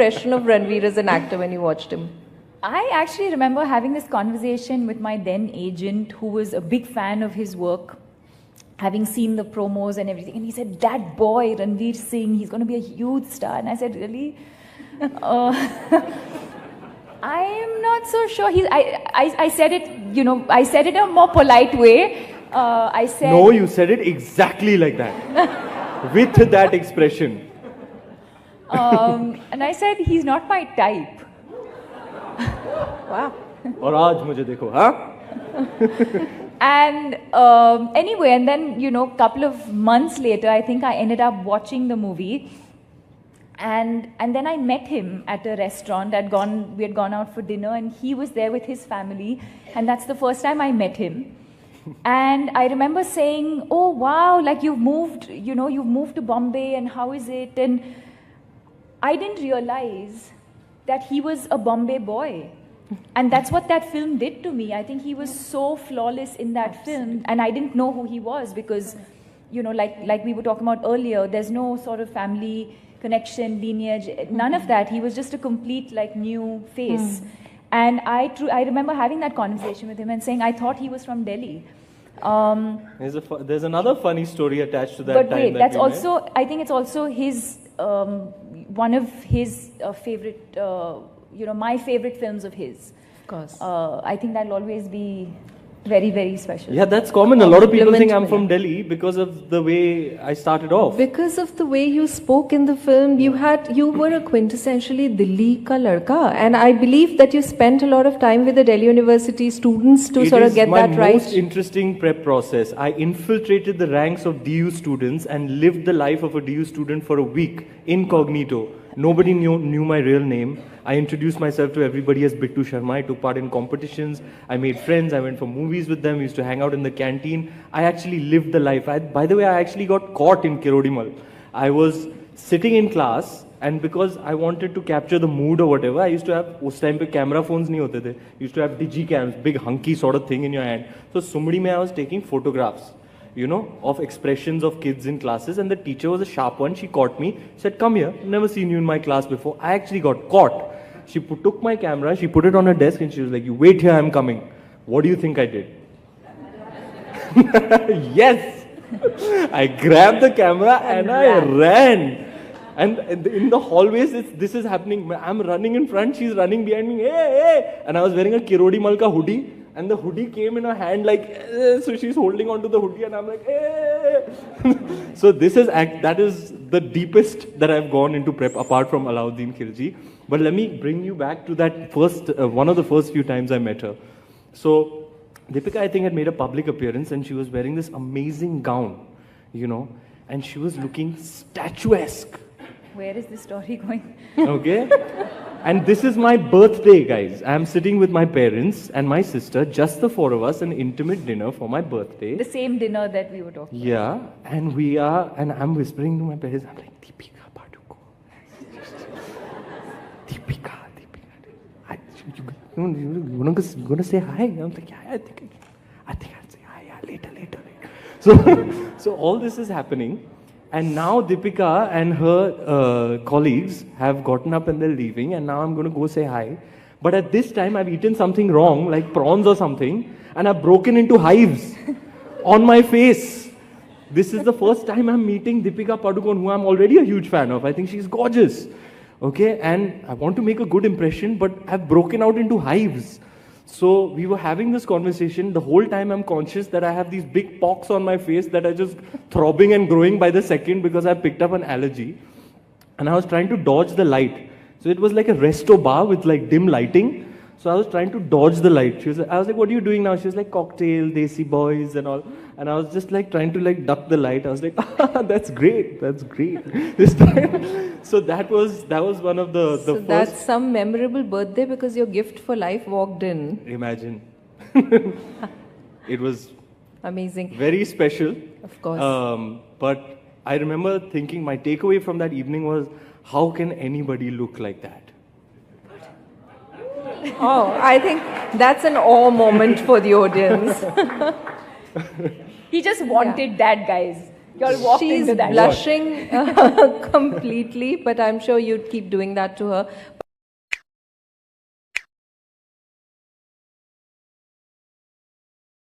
impression of Ranveer as an actor when you watched him? I actually remember having this conversation with my then agent, who was a big fan of his work, having seen the promos and everything. And he said, that boy, Ranveer Singh, he's going to be a huge star. And I said, really? I'm not so sure. I said it, I said it in a more polite way. I said... No, you said it exactly like that. With that expression. And I said, he's not my type. Wow. और आज मुझे देखो, हाँ? And anyway, and then, couple of months later, I think I ended up watching the movie. And then I met him at a restaurant. We had gone out for dinner, and he was there with his family. And that's the first time I met him. And I remember saying, oh, wow, like you've moved to Bombay, and how is it? And I didn't realize that he was a Bombay boy. And that's what that film did to me. I think he was so flawless in that film, and I didn't know who he was because, like we were talking about earlier, there's no sort of family connection, lineage, none of that. He was just a complete, new face. And I remember having that conversation with him and saying, I thought he was from Delhi. There's another funny story attached to that. But wait, that's also, I think it's also his, one of his favorite, my favorite films of his. Of course. I think that'll always be very, very special. Yeah, that's common. A lot of people think I'm from Delhi because of the way I started off. Because of the way you spoke in the film, you were a quintessentially Delhi ka ladka, and I believe that you spent a lot of time with the Delhi University students to sort of get that right. It is my most interesting prep process. I infiltrated the ranks of DU students and lived the life of a DU student for a week, incognito. Nobody knew my real name. I introduced myself to everybody as Bittu Sharma. I took part in competitions. I made friends. I went for movies with them. We used to hang out in the canteen. I actually lived the life. By the way, I actually got caught in Kirodimal. I was sitting in class, and because I wanted to capture the mood or whatever, I used to have, us time pe camera phones nahi hote the. You used to have digicams, big hunky sort of thing in your hand. So Sumri mein I was taking photographs, of expressions of kids in classes, and the teacher was a sharp one. She caught me, said, come here, never seen you in my class before. I actually got caught. She took my camera, she put it on her desk, and she was like, you wait here, I'm coming. What do you think I did? Yes! I grabbed the camera and I ran. And in the hallways, this is happening. I'm running in front, she's running behind me, hey, hey! And I was wearing a Kirodi Malka hoodie. And the hoodie came in her hand so she's holding onto the hoodie, and I'm like, hey! So that is the deepest that I've gone into prep, apart from Alauddin Khilji. But let me bring you back to that one of the first few times I met her. So Deepika, I think, had made a public appearance, and she was wearing this amazing gown, and she was looking statuesque. Where is this story going? Okay. And this is my birthday, guys. I'm sitting with my parents and my sister, just the four of us, an intimate dinner for my birthday. The same dinner that we were talking about. Yeah, and I'm whispering to my parents, I'm like, Deepika Bardukon. Deepika. You're going to say hi? I'm like, yeah, I think I'll say hi, yeah, later. So all this is happening. And now Deepika and her colleagues have gotten up and they're leaving, and now I'm going to go say hi. But at this time, I've eaten something wrong, like prawns or something, and I've broken into hives on my face. This is the first time I'm meeting Deepika Padukone, who I'm already a huge fan of. I think she's gorgeous. Okay, and I want to make a good impression, but I've broken out into hives. So we were having this conversation. The whole time I'm conscious that I have these big pox on my face that are just throbbing and growing by the second because I picked up an allergy. And I was trying to dodge the light. So it was like a resto bar with dim lighting. So I was trying to dodge the light. I was like, what are you doing now? She was like, cocktail, desi boys and all. And I was just trying to duck the light. I was like, that's great. This time. So that was one of the so first. That's some memorable birthday because your gift for life walked in. Imagine. It was amazing. Very special. Of course. But I remember thinking my takeaway from that evening was, how can anybody look like that? Oh, I think that's an awe moment for the audience. He just wanted that, guys. You all walked She's into that. blushing completely, but I'm sure you'd keep doing that to her.